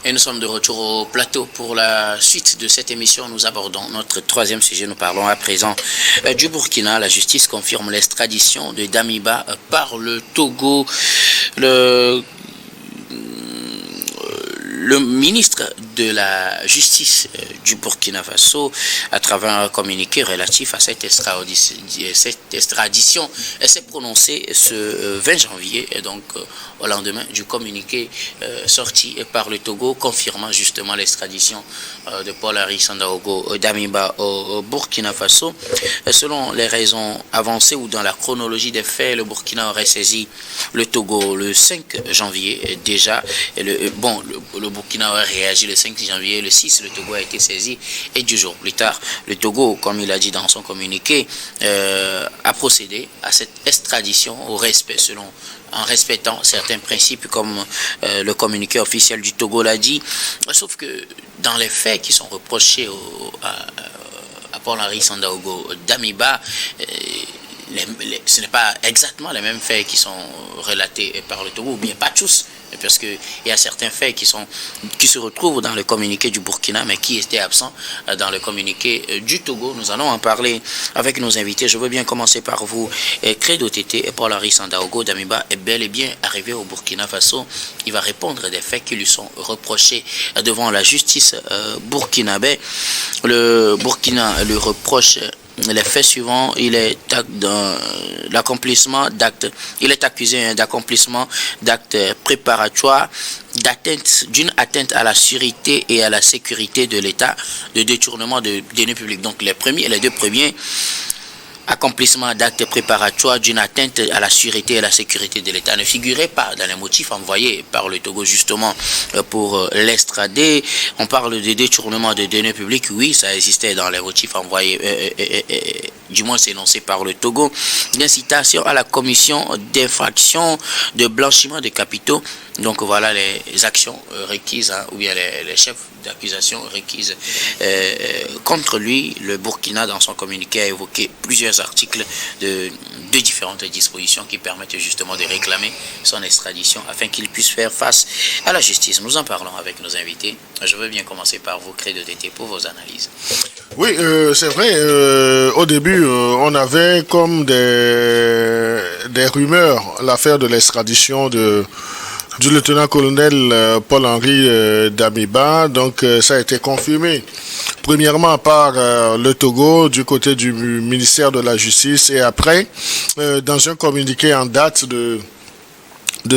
Et nous sommes de retour au plateau pour la suite de cette émission. Nous abordons notre troisième sujet. Nous parlons à présent du Burkina. La justice confirme l'extradition de Damiba par le Togo. Le ministre de la Justice du Burkina Faso, à travers un communiqué relatif à cette extradition, s'est prononcé ce 20 janvier, donc au lendemain du communiqué sorti par le Togo, confirmant justement l'extradition de Paul-Henri Sandaogo Damiba au Burkina Faso. Selon les raisons avancées ou dans la chronologie des faits, le Burkina aurait saisi le Togo le 5 janvier déjà. Et le Burkina aurait réagi le 5 janvier, le 6, le Togo a été saisi et 2 jours plus tard, le Togo, comme il a dit dans son communiqué, a procédé à cette extradition au respect, en respectant certains principes comme le communiqué officiel du Togo l'a dit, sauf que dans les faits qui sont reprochés à Paul-Henri Sandaogo Damiba, ce n'est pas exactement les mêmes faits qui sont relatés par le Togo, ou bien pas tous, parce qu'il y a certains faits qui se retrouvent dans le communiqué du Burkina, mais qui étaient absents dans le communiqué du Togo. Nous allons en parler avec nos invités. Je veux bien commencer par vous. Credo Tété et Paul-Henri Sandaogo Damiba est bel et bien arrivé au Burkina Faso. Il va répondre des faits qui lui sont reprochés devant la justice burkinabé. Le Burkina lui reproche les faits suivants. Il est accusé d'accomplissement d'actes préparatoires, d'une atteinte à la sûreté et à la sécurité de l'État, de détournement de deniers publics. Donc les deux premiers, accomplissement d'actes préparatoires d'une atteinte à la sûreté et à la sécurité de l'État, ne figuraient pas dans les motifs envoyés par le Togo justement pour l'extrader. On parle de détournement de deniers publics, oui, ça existait dans les motifs envoyés, du moins c'est énoncé par le Togo, d'incitation à la commission d'infraction de blanchiment de capitaux. Donc voilà les actions requises, ou bien les chefs d'accusation requises contre lui. Le Burkina, dans son communiqué, a évoqué plusieurs articles de différentes dispositions qui permettent justement de réclamer son extradition afin qu'il puisse faire face à la justice. Nous en parlons avec nos invités. Je veux bien commencer par vous, Credo Tété, pour vos analyses. Oui, c'est vrai. Au début, on avait comme des rumeurs l'affaire de l'extradition du lieutenant-colonel Paul-Henri Damiba. Donc ça a été confirmé premièrement par le Togo du côté du ministère de la Justice, et après dans un communiqué en date de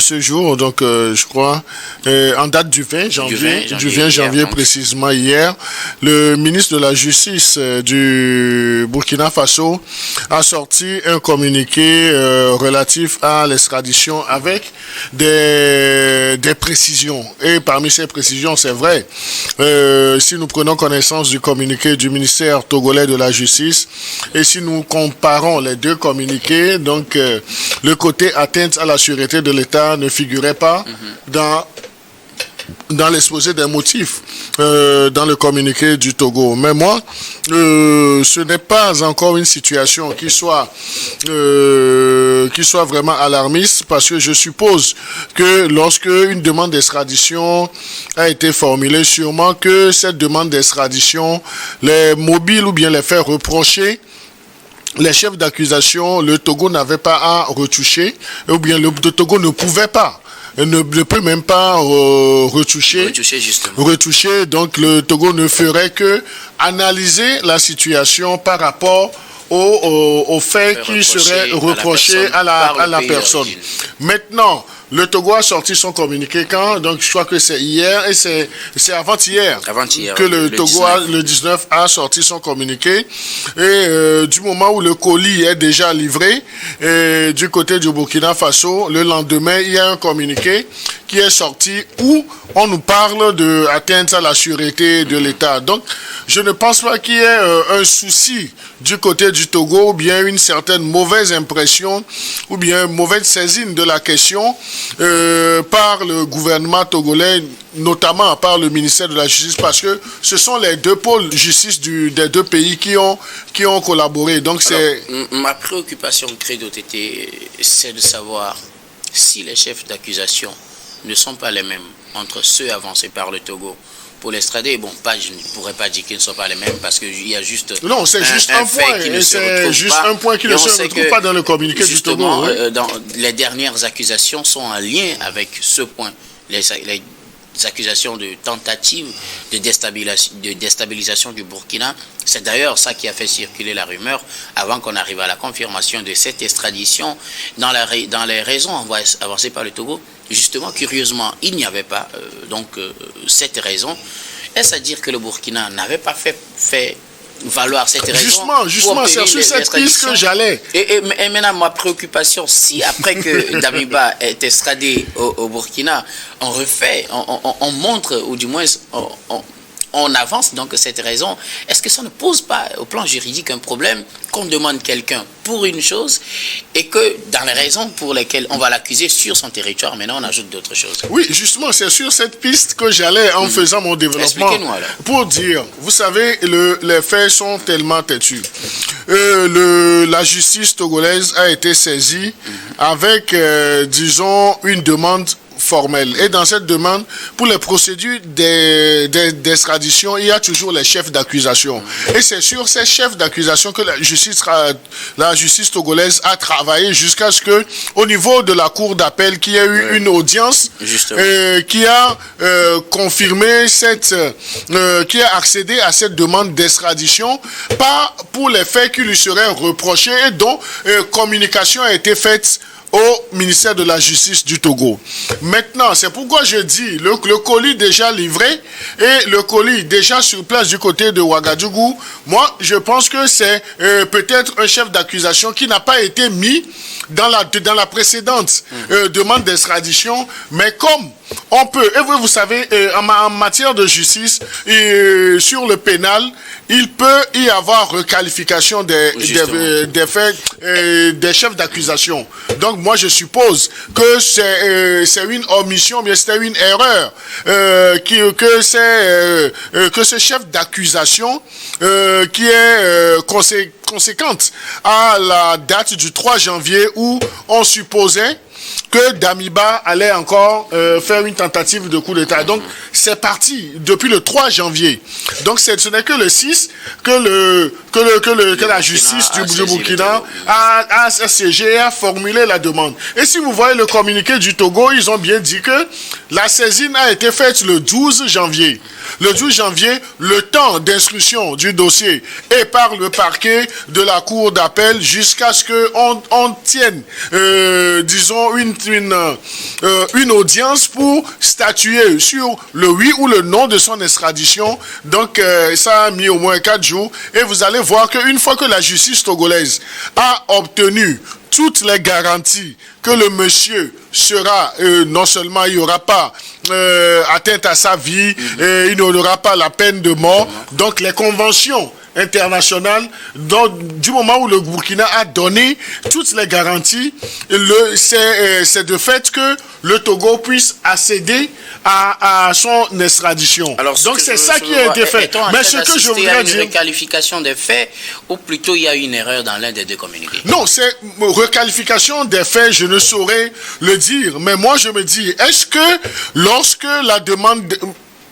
ce jour, donc je crois, en date du 20 janvier précisément hier, le ministre de la Justice du Burkina Faso a sorti un communiqué relatif à l'extradition avec des précisions. Et parmi ces précisions, c'est vrai, si nous prenons connaissance du communiqué du ministère togolais de la Justice, et si nous comparons les deux communiqués, donc le côté atteinte à la sûreté de l'État ne figurait pas dans l'exposé des motifs dans le communiqué du Togo. Mais moi, ce n'est pas encore une situation qui soit vraiment alarmiste, parce que je suppose que lorsque une demande d'extradition a été formulée, sûrement que cette demande d'extradition, les mobiles ou bien les faits reprochés, les chefs d'accusation, le Togo n'avait pas à retoucher, ou bien le Togo ne pouvait pas, ne peut même pas retoucher. Donc le Togo ne ferait que analyser la situation par rapport aux faits qui seraient reprochés à la personne. Maintenant, le Togo a sorti son communiqué quand? Donc je crois que c'est hier, et c'est avant-hier que le Togo, le 19, a sorti son communiqué. Et du moment où le colis est déjà livré, du côté du Burkina Faso, le lendemain, il y a un communiqué qui est sorti où on nous parle de atteinte à la sûreté de l'État. Donc, je ne pense pas qu'il y ait un souci du côté du Togo, ou bien une certaine mauvaise impression, ou bien une mauvaise saisine de la question par le gouvernement togolais, notamment par le ministère de la Justice, parce que ce sont les deux pôles justice des deux pays qui ont collaboré. Donc c'est... Ma préoccupation, Credo Tété, c'est de savoir si les chefs d'accusation ne sont pas les mêmes entre ceux avancés par le Togo pour l'extrader. Bon, je ne pourrais pas dire qu'ils ne sont pas les mêmes parce qu'il y a juste. Non, c'est juste un point. C'est juste un point qui ne se retrouve pas dans le communiqué du Togo. Dans les dernières accusations sont en lien avec ce point. Les accusations de tentative de déstabilisation du Burkina. C'est d'ailleurs ça qui a fait circuler la rumeur avant qu'on arrive à la confirmation de cette extradition dans les raisons avancées par le Togo. Justement, curieusement, il n'y avait pas cette raison. Est-ce à dire que le Burkina n'avait pas fait valoir cette raison? Justement, c'est sur cette piste que j'allais. Et maintenant, ma préoccupation, si après que Damiba est extradé au Burkina, on montre, ou du moins, on avance donc cette raison, est-ce que ça ne pose pas au plan juridique un problème qu'on demande quelqu'un pour une chose et que dans les raisons pour lesquelles on va l'accuser sur son territoire, maintenant on ajoute d'autres choses? Oui, justement, c'est sur cette piste que j'allais en faisant mon développement. Expliquez-nous alors. Pour dire, vous savez, les faits sont tellement têtus. La justice togolaise a été saisie avec, disons, une demande formelle. Et dans cette demande, pour les procédures d'extradition, il y a toujours les chefs d'accusation. Et c'est sur ces chefs d'accusation que la justice togolaise a travaillé jusqu'à ce que, au niveau de la cour d'appel, qu'il y ait eu une audience qui a confirmé qui a accédé à cette demande d'extradition, pas pour les faits qui lui seraient reprochés et dont communication a été faite au ministère de la Justice du Togo. Maintenant, c'est pourquoi je dis, le colis déjà livré et le colis déjà sur place du côté de Ouagadougou, moi, je pense que c'est peut-être un chef d'accusation qui n'a pas été mis dans la précédente demande d'extradition, mais comme on peut, et vous savez, en matière de justice, sur le pénal, il peut y avoir requalification des faits, des chefs d'accusation. Donc, moi, je suppose que c'est une omission, bien c'était une erreur, que ce chef d'accusation qui est conséquente à la date du 3 janvier où on supposait que Damiba allait encore faire une tentative de coup d'État. Donc, c'est parti depuis le 3 janvier. Donc, ce n'est que le 6 que la justice du Burkina a siégé et a formulé la demande. Et si vous voyez le communiqué du Togo, ils ont bien dit que la saisine a été faite le 12 janvier. Le 12 janvier, le temps d'instruction du dossier est par le parquet de la cour d'appel jusqu'à ce qu'on tienne, disons, une audience pour statuer sur le oui ou le non de son extradition. Donc, ça a mis au moins 4 jours. Et vous allez voir qu'une fois que la justice togolaise a obtenu toutes les garanties que le monsieur sera, non seulement il n'y aura pas atteinte à sa vie, il n'aura pas la peine de mort, donc les conventions internationales, du moment où le Burkina a donné toutes les garanties, c'est de fait que le Togo puisse accéder à son extradition. Alors, donc c'est ça qui a été fait. Mais ce que je voudrais dire, une requalification des faits, ou plutôt il y a une erreur dans l'un des deux communiqués? Non, c'est requalification des faits, je ne saurais le dire. Mais moi, je me dis, est-ce que lorsque la demande...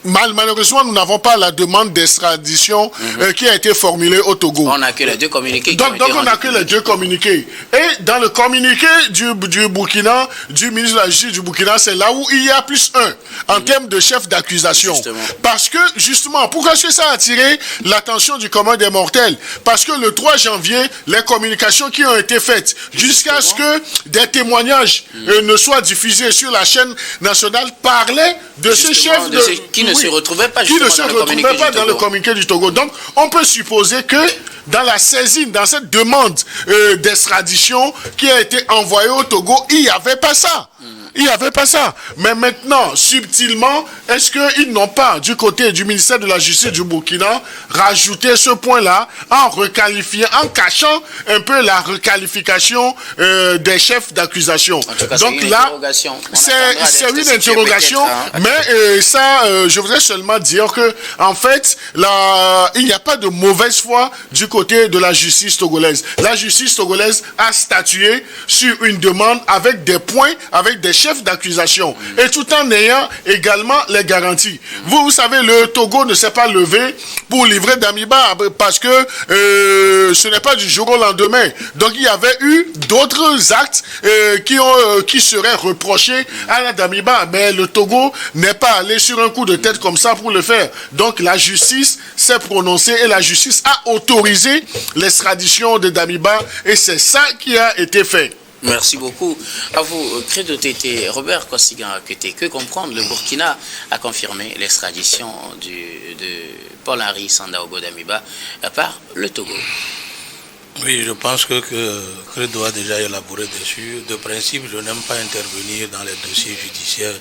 Malheureusement, nous n'avons pas la demande d'extradition qui a été formulée au Togo. On n'a que les deux communiqués. Donc on n'a que les deux communiqués. Et dans le communiqué du Burkina, du ministre de la Justice du Burkina, c'est là où il y a plus un en termes de chef d'accusation. Parce que, justement, pourquoi est-ce que ça a attiré l'attention du commun des mortels? Parce que le 3 janvier, les communications qui ont été faites, jusqu'à ce que des témoignages ne soient diffusés sur la chaîne nationale, parlaient de ce chef qui ne se retrouvait pas dans le communiqué du Togo. Donc, on peut supposer que dans la saisine, dans cette demande d'extradition qui a été envoyée au Togo, il n'y avait pas ça. Il n'y avait pas ça. Mais maintenant, subtilement, est-ce qu'ils n'ont pas, du côté du ministère de la Justice du Burkina, rajouté ce point-là en requalifiant, en cachant un peu la requalification des chefs d'accusation? Donc là, c'est une interrogation, mais je voudrais seulement dire que, en fait, il n'y a pas de mauvaise foi du côté de la justice togolaise. La justice togolaise a statué sur une demande avec des points, avec des chef d'accusation, et tout en ayant également les garanties. Vous savez, le Togo ne s'est pas levé pour livrer Damiba parce que ce n'est pas du jour au lendemain. Donc il y avait eu d'autres actes qui seraient reprochés à la Damiba, mais le Togo n'est pas allé sur un coup de tête comme ça pour le faire. Donc la justice s'est prononcée et la justice a autorisé l'extradition de Damiba, et c'est ça qui a été fait. Merci beaucoup. À vous, Credo Tété, Robert Kossigan, que comprendre, le Burkina a confirmé l'extradition de Paul-Henri Sandaogo Damiba par le Togo. Oui, je pense que Credo a déjà élaboré dessus. De principe, je n'aime pas intervenir dans les dossiers judiciaires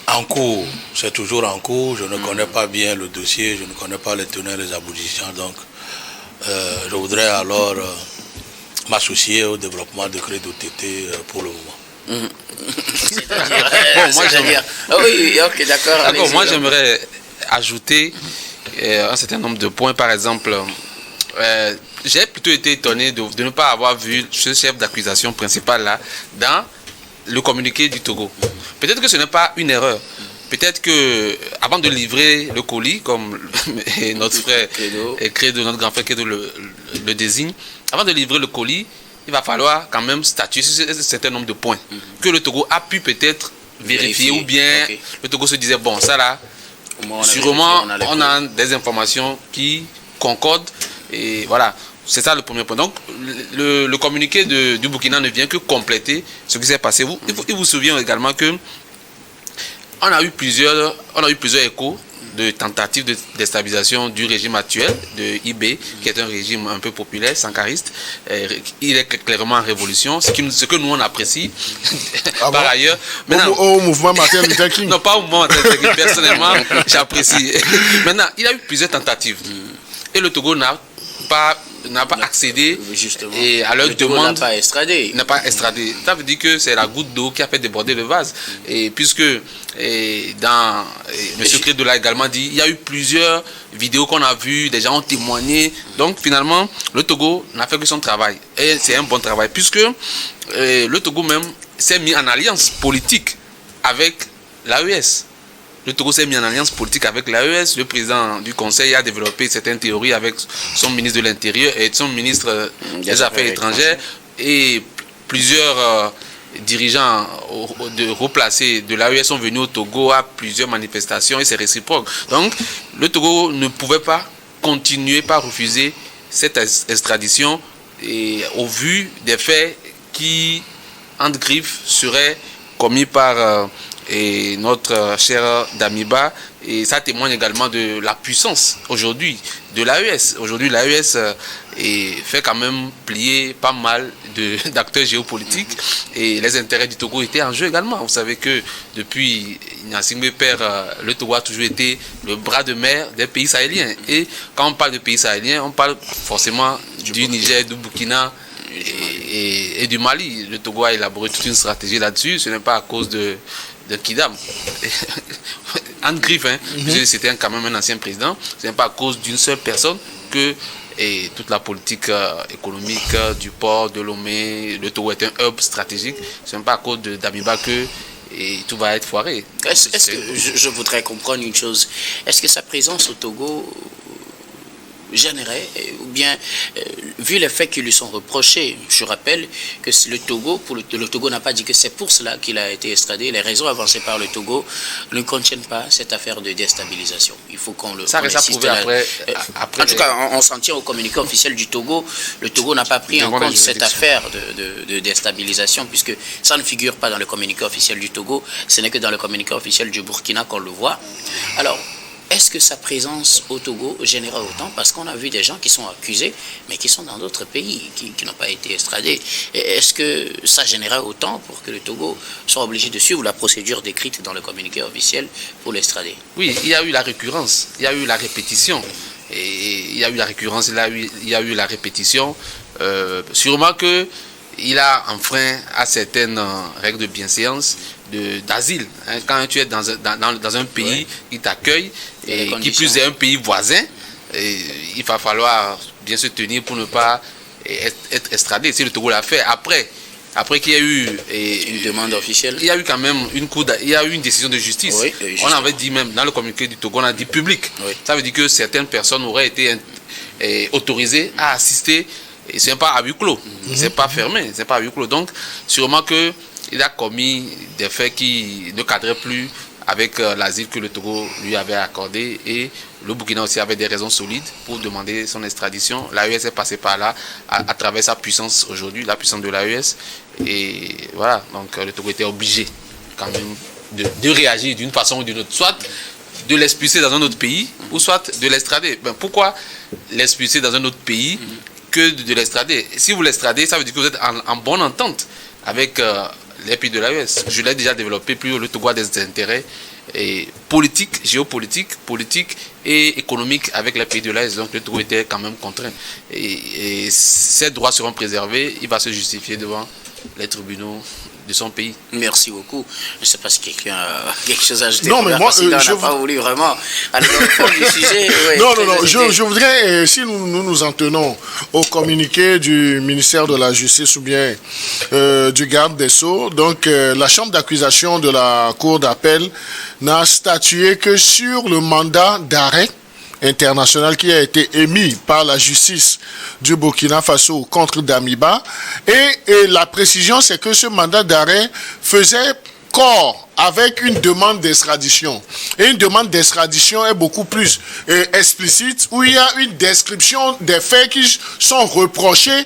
en cours. C'est toujours en cours. Je ne connais pas bien le dossier, je ne connais pas les tenants et les aboutissants. Donc, je voudrais alors m'associer au développement de Credo Tété pour le moment. C'est-à-dire, oui, ok, d'accord. Moi, j'aimerais ajouter un certain nombre de points. Par exemple, j'ai plutôt été étonné de ne pas avoir vu ce chef d'accusation principal là dans le communiqué du Togo. Peut-être que ce n'est pas une erreur. Peut-être que avant de livrer le colis, comme notre frère Credo, notre grand frère Credo le désigne, avant de livrer le colis, il va falloir quand même statuer sur un certain nombre de points que le Togo a pu peut-être vérifier, ou bien le Togo se disait bon, ça là, sûrement on a des informations qui concordent, et voilà. C'est ça le premier point. Donc, le communiqué du Burkina ne vient que compléter ce qui s'est passé. Il vous souvient également que on a eu plusieurs échos de tentatives de déstabilisation du régime actuel de IB, qui est un régime un peu populaire, sankariste. Il est clairement en révolution, ce que nous on apprécie. Par ailleurs, au mouvement Martin Luther King. Non, pas au mouvement Martin Luther King. Personnellement, j'apprécie. Maintenant, il y a eu plusieurs tentatives. Et le Togo n'a pas accédé et à leur demande n'a pas extradé. Ça veut dire que c'est la goutte d'eau qui a fait déborder le vase. Et puisque M. Credo l'a également dit, il y a eu plusieurs vidéos qu'on a vues, des gens ont témoigné. Donc finalement, le Togo n'a fait que son travail. Et c'est un bon travail, puisque le Togo même s'est mis en alliance politique avec l'AES. Le Togo s'est mis en alliance politique avec l'AES. Le président du Conseil a développé certaines théories avec son ministre de l'Intérieur et son ministre des Affaires étrangères. Et plusieurs dirigeants replacés de l'AES sont venus au Togo à plusieurs manifestations, et c'est réciproque. Donc, le Togo ne pouvait pas continuer par refuser cette extradition, et au vu des faits qui, entre griffes, seraient commis par et notre cher Damiba, et ça témoigne également de la puissance aujourd'hui de l'AES. Aujourd'hui, l'AES fait quand même plier pas mal d'acteurs géopolitiques, et les intérêts du Togo étaient en jeu également. Vous savez que depuis Gnassingbé Père, le Togo a toujours été le bras de mer des pays sahéliens. Et quand on parle de pays sahéliens, on parle forcément du Niger, du Burkina et du Mali. Le Togo a élaboré toute une stratégie là-dessus. Ce n'est pas à cause de Kidam. Anne Griff, c'était quand même un ancien président. Ce n'est pas à cause d'une seule personne que toute la politique économique du port de Lomé, le Togo est un hub stratégique. Ce n'est pas à cause de Damiba que tout va être foiré. Est-ce que je voudrais comprendre une chose? Est-ce que sa présence au Togo générait, ou bien vu les faits qui lui sont reprochés, je rappelle que le Togo n'a pas dit que c'est pour cela qu'il a été extradé. Les raisons avancées par le Togo ne contiennent pas cette affaire de déstabilisation. Il faut qu'on le... Ça reste à prouver après en tout cas, on s'en tient au communiqué officiel du Togo. Le Togo n'a pas pris en compte cette affaire de déstabilisation, puisque ça ne figure pas dans le communiqué officiel du Togo. Ce n'est que dans le communiqué officiel du Burkina qu'on le voit. Alors, est-ce que sa présence au Togo générait autant? Parce qu'on a vu des gens qui sont accusés, mais qui sont dans d'autres pays, qui n'ont pas été extradés. Est-ce que ça générait autant pour que le Togo soit obligé de suivre la procédure décrite dans le communiqué officiel pour l'extrader? Oui, il y a eu la récurrence, il y a eu la répétition. Et il y a eu la récurrence, il y a eu la répétition. Sûrement qu'il a enfreint à certaines règles de bienséance, d'asile. Quand tu es dans un pays qui t'accueille, et qui plus est un pays voisin, il va falloir bien se tenir pour ne pas être extradé. Si le Togo l'a fait, après qu'il y a eu une demande officielle, il y a eu quand même il y a eu une décision de justice. Oui, on avait dit même dans le communiqué du Togo, on a dit public. Oui. Ça veut dire que certaines personnes auraient été autorisées à assister. Et ce n'est pas à huis clos, c'est pas fermé, c'est pas à huis clos. Donc, sûrement qu'il a commis des faits qui ne cadraient plus avec l'asile que le Togo lui avait accordé, et le Burkina aussi avait des raisons solides pour demander son extradition. L'AES est passé par là à travers sa puissance aujourd'hui, la puissance de l'AES, et voilà, donc le Togo était obligé quand même de réagir d'une façon ou d'une autre, soit de l'expulser dans un autre pays, ou soit de l'extrader. Ben, pourquoi l'expulser dans un autre pays que de l'extrader? Si vous l'extradez, ça veut dire que vous êtes en bonne entente avec les pays de l'AES. Je l'ai déjà développé, plus le Togo a des intérêts politiques, géopolitiques, politiques et économiques avec les pays de l'AES. Donc le Togo était quand même contraint. Et ces droits seront préservés, il va se justifier devant les tribunaux de son pays. Merci beaucoup. Je ne sais pas si quelqu'un a quelque chose à ajouter. Non, mais moi, je n'ai pas voulu vraiment aller dans le fond du sujet. Ouais, non. Je voudrais, si nous en tenons au communiqué du ministère de la Justice ou bien du garde des Sceaux, donc la chambre d'accusation de la Cour d'appel n'a statué que sur le mandat d'arrêt international qui a été émis par la justice du Burkina Faso contre Damiba, et la précision, c'est que ce mandat d'arrêt faisait corps avec une demande d'extradition, et une demande d'extradition est beaucoup plus explicite, où il y a une description des faits qui sont reprochés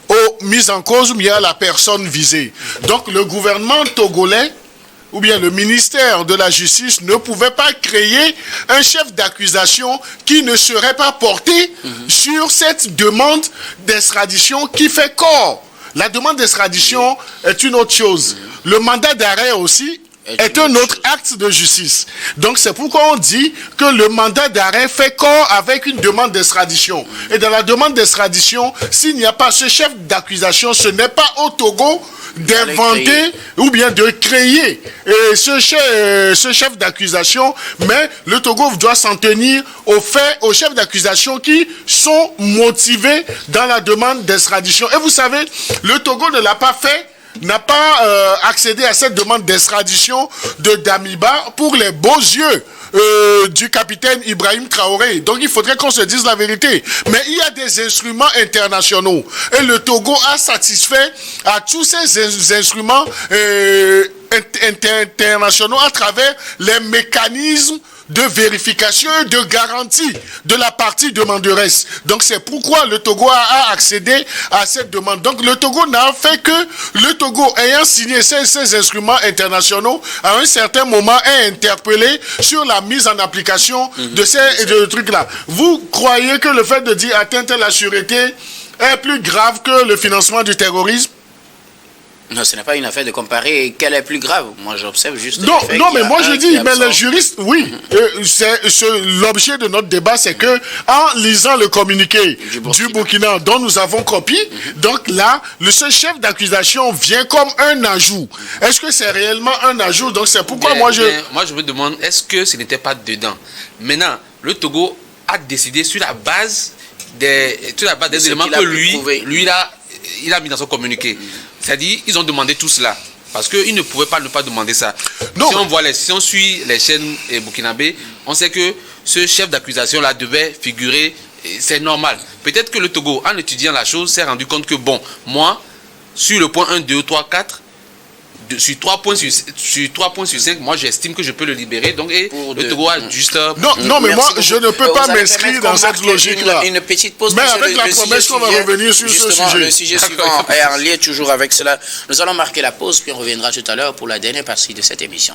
aux mises en cause ou bien à la personne visée. Donc le gouvernement togolais ou bien le ministère de la Justice ne pouvait pas créer un chef d'accusation qui ne serait pas porté sur cette demande d'extradition qui fait corps. La demande d'extradition est une autre chose. Le mandat d'arrêt aussi est un autre acte de justice. Donc c'est pourquoi on dit que le mandat d'arrêt fait corps avec une demande d'extradition. Et dans la demande d'extradition, s'il n'y a pas ce chef d'accusation, ce n'est pas au Togo d'inventer ou bien de créer ce chef d'accusation, mais le Togo doit s'en tenir aux faits, aux chefs d'accusation qui sont motivés dans la demande d'extradition. Et vous savez, le Togo ne l'a pas fait, n'a pas accédé à cette demande d'extradition de Damiba pour les beaux yeux du capitaine Ibrahim Traoré. Donc il faudrait qu'on se dise la vérité. Mais il y a des instruments internationaux. Et le Togo a satisfait à tous ces instruments internationaux à travers les mécanismes de vérification et de garantie de la partie demanderesse. Donc c'est pourquoi le Togo a accédé à cette demande. Donc le Togo n'a fait que le Togo ayant signé ces instruments internationaux, à un certain moment est interpellé sur la mise en application de ces trucs-là. Vous croyez que le fait de dire atteinte à la sûreté est plus grave que le financement du terrorisme? Non, ce n'est pas une affaire de comparer quelle est plus grave. Moi, j'observe juste... Non, mais moi je dis, mais les juristes, oui. L'objet de notre débat, c'est que en lisant le communiqué du Burkina dont nous avons copie, donc là, le seul chef d'accusation vient comme un ajout. Est-ce que c'est réellement un ajout? Donc c'est pourquoi moi je me demande, est-ce que ce n'était pas dedans? Maintenant, le Togo a décidé sur la base des éléments que lui il a mis dans son communiqué. C'est-à-dire, ils ont demandé tout cela. Parce qu'ils ne pouvaient pas ne pas demander ça. Non. Si on suit les chaînes burkinabées, on sait que ce chef d'accusation-là devait figurer, c'est normal. Peut-être que le Togo, en étudiant la chose, s'est rendu compte que, bon, moi, sur le point 1, 2, 3, 4, sur 3 points sur 5, moi j'estime que je peux le libérer. Donc le Togo a juste... Non, mais moi je ne peux pas m'inscrire dans cette logique-là. Une petite pause. Mais avec la promesse qu'on va revenir sur ce sujet. Le sujet suivant est en lien toujours avec cela. Nous allons marquer la pause, puis on reviendra tout à l'heure pour la dernière partie de cette émission.